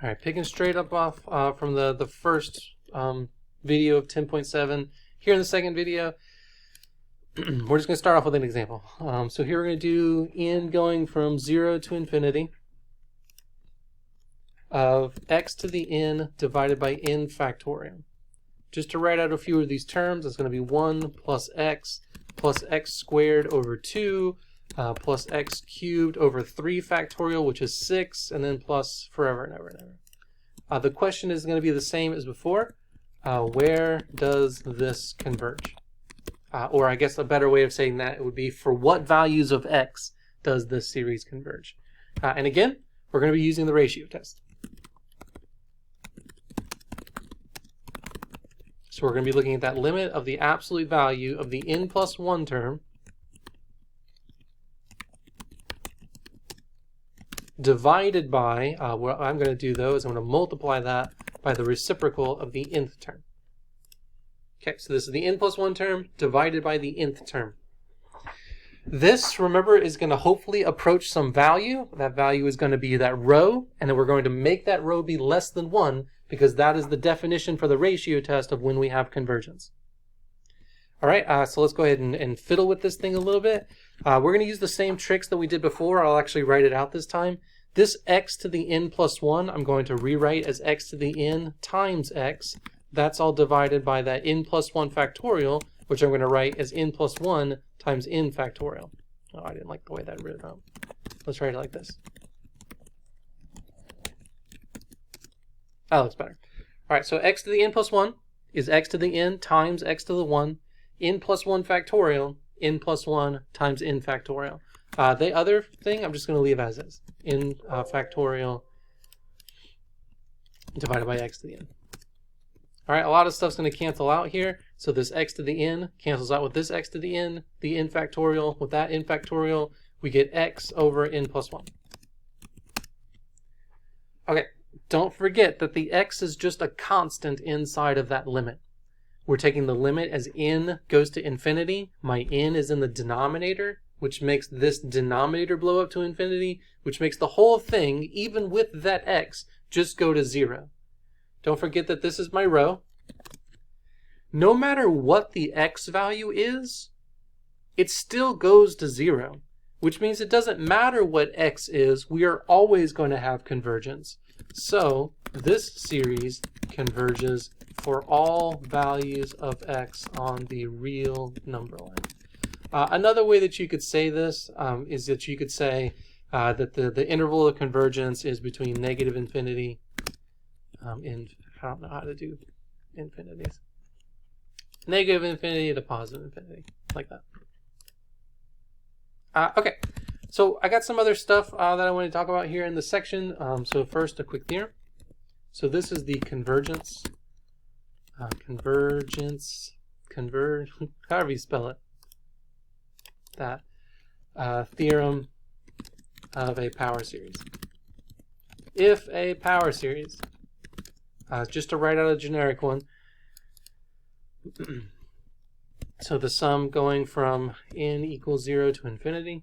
All right, picking straight up off from the first video of 10.7. Here in the second video, we're just going to start off with an example. So here we're going to do n going from 0 to infinity of x to the n divided by n factorial. Just to write out a few of these terms, it's going to be 1 plus x squared over 2 plus x cubed over 3 factorial, which is 6, and then plus forever and ever and ever. The question is going to be the same as before. Where does this converge? Or I guess a better way of saying that would be, for what values of x does this series converge? And again, we're going to be using the ratio test. So we're going to be looking at that limit of the absolute value of the n plus 1 term divided by, what I'm going to do though is I'm going to multiply that by the reciprocal of the nth term. Okay, so this is the n plus 1 term divided by the nth term. This, remember, is going to hopefully approach some value. That value is going to be that row, and then we're going to make that row be less than 1, because that is the definition for the ratio test of when we have convergence. All right, so let's go ahead and fiddle with this thing a little bit. We're going to use the same tricks that we did before. I'll actually write it out this time. This x to the n plus 1, I'm going to rewrite as x to the n times x. That's all divided by that n plus 1 factorial, which I'm going to write as n plus 1 times n factorial. Oh, I didn't like the way that wrote out. Let's write it like this. That looks better. All right, so x to the n plus 1 is x to the n times x to the 1, n plus 1 factorial, n plus 1 times n factorial. The other thing I'm just going to leave as is. N factorial divided by x to the n. All right, a lot of stuff's going to cancel out here. So this x to the n cancels out with this x to the n factorial. With that n factorial, we get x over n plus 1. Okay, don't forget that the x is just a constant inside of that limit. We're taking the limit as n goes to infinity. My n is in the denominator, which makes this denominator blow up to infinity, which makes the whole thing, even with that x, just go to 0. Don't forget that this is my row. No matter what the x value is, it still goes to 0, which means it doesn't matter what x is, we are always going to have convergence. So this series converges for all values of x on the real number line. Another way that you could say this is that you could say that the interval of convergence is between negative infinity and I don't know how to do infinities. Negative infinity to positive infinity, like that. Okay, so I got some other stuff that I want to talk about here in this section. So first, a quick theorem. So this is the convergence, however you spell it, that theorem of a power series. If a power series, just to write out a generic one, so the sum going from n equals 0 to infinity.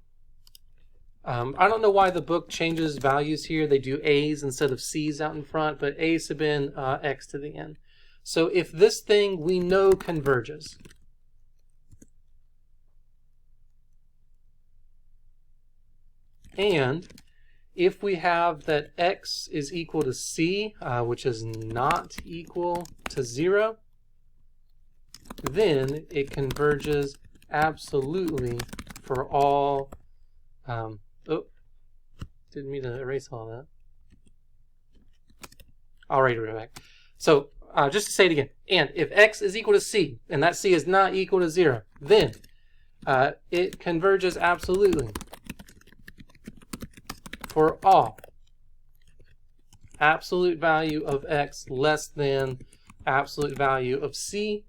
I don't know why the book changes values here. They do a's instead of c's out in front, but a's have been x to the n. So if this thing we know converges, and if we have that x is equal to c, which is not equal to 0, then it converges absolutely for all, didn't mean to erase all that. I'll write it back. So just to say it again, and if x is equal to c, and that c is not equal to 0, then it converges absolutely for all absolute value of x less than absolute value of c.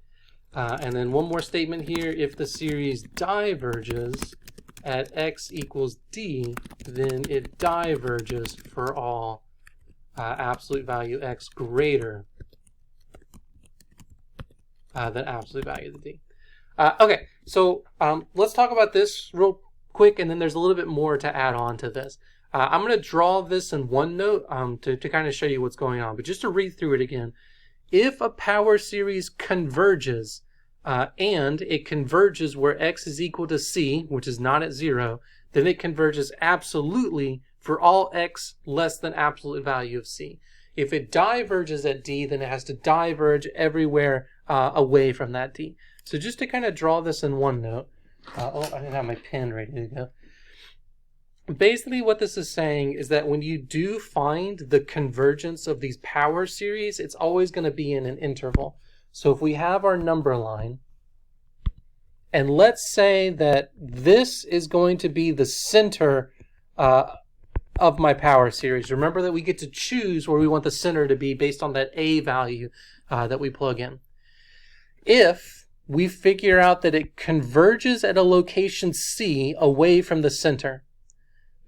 And then one more statement here. If the series diverges at x equals d, then it diverges for all absolute value x greater than absolute value of the d. Okay, so let's talk about this real quick, and then there's a little bit more to add on to this. I'm going to draw this in OneNote to kind of show you what's going on. But just to read through it again, if a power series converges, and it converges where x is equal to c, which is not at 0, then it converges absolutely for all x less than absolute value of c. If it diverges at d, then it has to diverge everywhere away from that d. So just to kind of draw this in OneNote, oh, I didn't have my pen ready to go. Basically what this is saying is that when you do find the convergence of these power series, it's always going to be in an interval. So if we have our number line, and let's say that this is going to be the center of my power series. Remember that we get to choose where we want the center to be based on that a value that we plug in. If we figure out that it converges at a location C away from the center,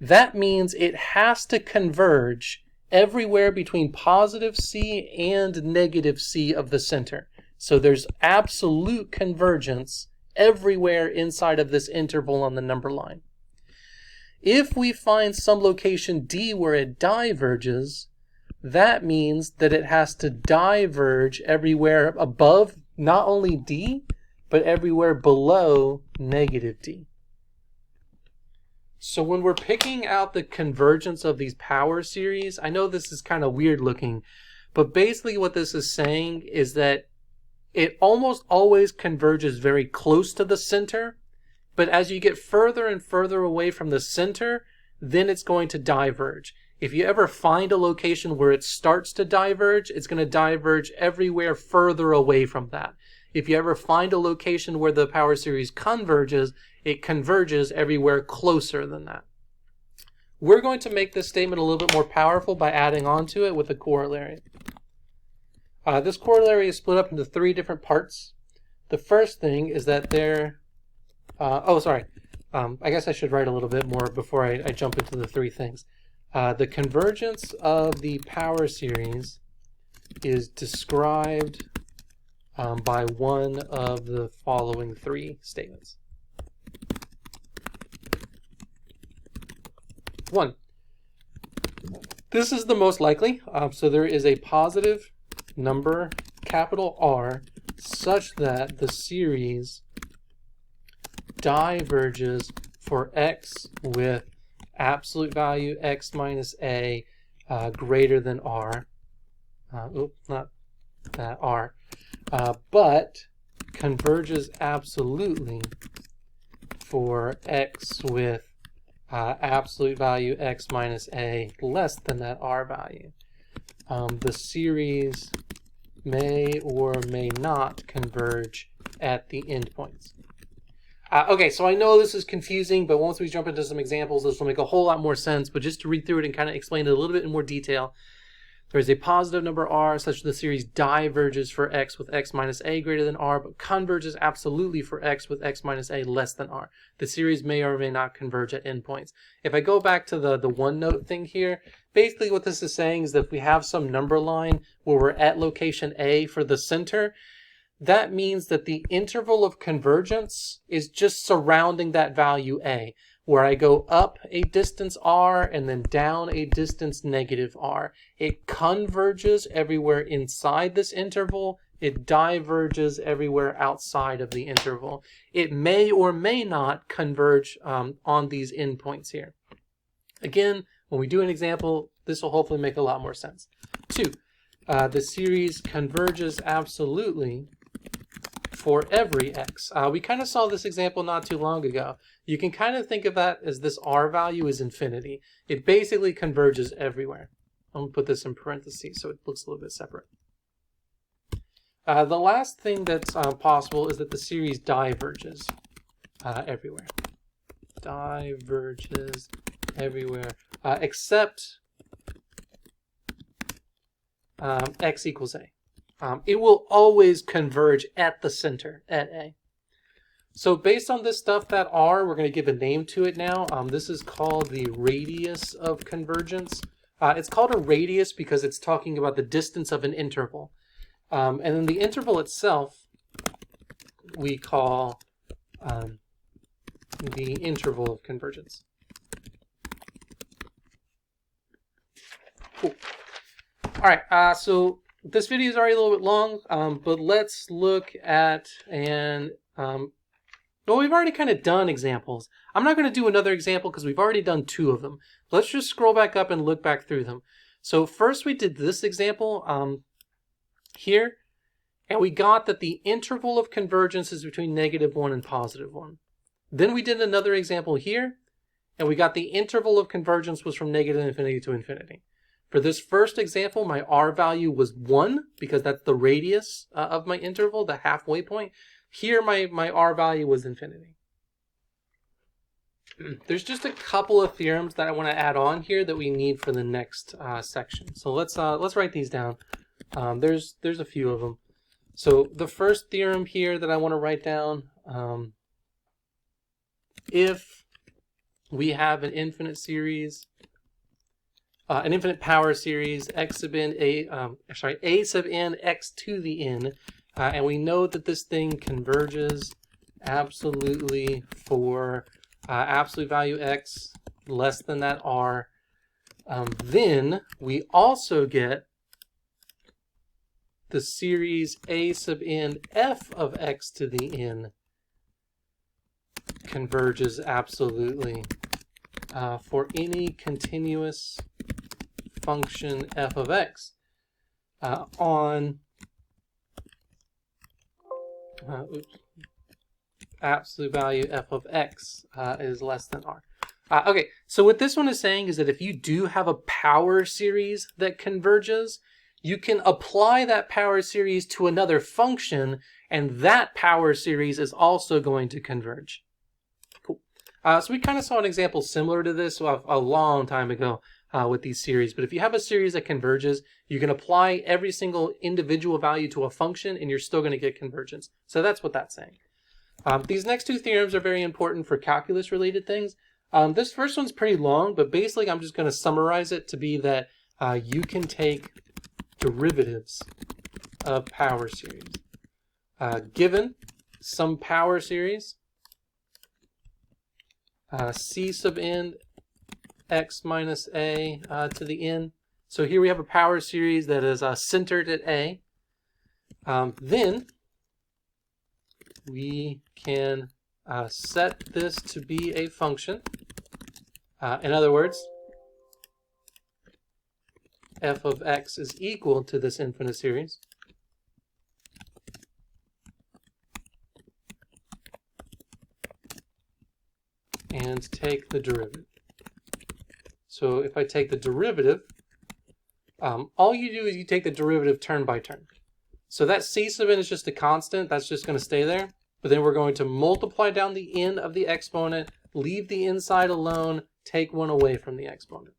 that means it has to converge everywhere between positive C and negative C of the center. So there's absolute convergence everywhere inside of this interval on the number line. If we find some location D where it diverges, that means that it has to diverge everywhere above not only D, but everywhere below negative D. So when we're picking out the convergence of these power series, I know this is kind of weird looking, but basically what this is saying is that it almost always converges very close to the center, but as you get further and further away from the center, then it's going to diverge. If you ever find a location where it starts to diverge, it's going to diverge everywhere further away from that. If you ever find a location where the power series converges, it converges everywhere closer than that. We're going to make this statement a little bit more powerful by adding on to it with a corollary. This corollary is split up into 3 different parts. The first thing is that I guess I should write a little bit more before I jump into the 3 things. The convergence of the power series is described by one of the following 3 statements. 1. This is the most likely. So there is a positive number, capital R, such that the series diverges for x with absolute value x minus a greater than r. Not that r. But converges absolutely for x with absolute value x minus a less than that r value. The series may or may not converge at the endpoints. Okay, so I know this is confusing, but once we jump into some examples, this will make a whole lot more sense. But just to read through it and kind of explain it a little bit in more detail, there is a positive number r such that the series diverges for x with x minus a greater than r, but converges absolutely for x with x minus a less than r. The series may or may not converge at endpoints. If I go back to the OneNote thing here, basically what this is saying is that if we have some number line where we're at location A for the center, that means that the interval of convergence is just surrounding that value A, where I go up a distance r and then down a distance negative r. It converges everywhere inside this interval. It diverges everywhere outside of the interval. It may or may not converge on these endpoints here. Again, when we do an example, this will hopefully make a lot more sense. 2, the series converges absolutely for every x. We kind of saw this example not too long ago. You can kind of think of that as this r value is infinity. It basically converges everywhere. I'm going to put this in parentheses so it looks a little bit separate. The last thing that's possible is that the series diverges everywhere. Diverges everywhere except x equals a. It will always converge at the center, at A. So based on this stuff, that R, we're going to give a name to it now. This is called the radius of convergence. It's called a radius because it's talking about the distance of an interval. And then the interval itself, we call the interval of convergence. Cool. All right, so this video is already a little bit long, but let's look at well, we've already kind of done examples. I'm not going to do another example because we've already done 2 of them. Let's just scroll back up and look back through them. So first we did this example here, and we got that the interval of convergence is between -1 and +1. Then we did another example here, and we got the interval of convergence was from -infinity to infinity. For this first example, my R value was 1 because that's the radius of my interval, the halfway point. Here, my R value was infinity. There's just a couple of theorems that I want to add on here that we need for the next section. So let's write these down. There's a few of them. So the first theorem here that I want to write down, if we have an infinite series, an infinite power series, a sub n x to the n, and we know that this thing converges absolutely for absolute value x less than that r, then we also get the series a sub n f of x to the n converges absolutely for any continuous function f of x on absolute value f of x is less than r. Okay, so what this one is saying is that if you do have a power series that converges, you can apply that power series to another function, and that power series is also going to converge. Cool. So we kind of saw an example similar to this a long time ago with these series, but if you have a series that converges, you can apply every single individual value to a function and you're still going to get convergence. So that's what that's saying. These next 2 theorems are very important for calculus related things. This first one's pretty long, but basically I'm just going to summarize it to be that you can take derivatives of power series. Given some power series, c sub n x minus a to the n. So here we have a power series that is centered at a. Then we can set this to be a function. In other words, f of x is equal to this infinite series. And take the derivative. So if I take the derivative, all you do is you take the derivative turn by turn. So that c sub n is just a constant. That's just going to stay there. But then we're going to multiply down the n of the exponent, leave the inside alone, take 1 away from the exponent.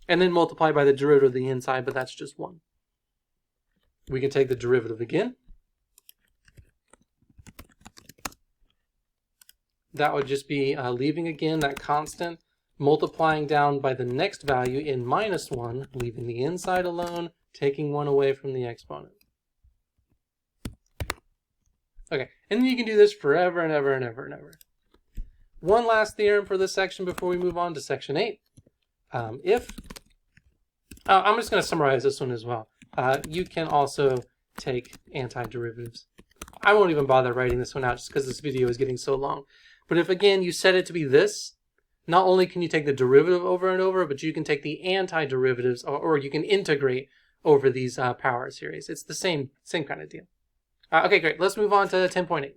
And then multiply by the derivative of the inside, but that's just 1. We can take the derivative again. That would just be leaving again that constant, multiplying down by the next value in minus 1, leaving the inside alone, taking 1 away from the exponent. Okay, and then you can do this forever and ever and ever and ever. One last theorem for this section before we move on to section 8. I'm just going to summarize this one as well. You can also take antiderivatives. I won't even bother writing this one out just because this video is getting so long. But if, again, you set it to be this, not only can you take the derivative over and over, but you can take the antiderivatives, or you can integrate over these power series. It's the same kind of deal. Okay, great. Let's move on to 10.8.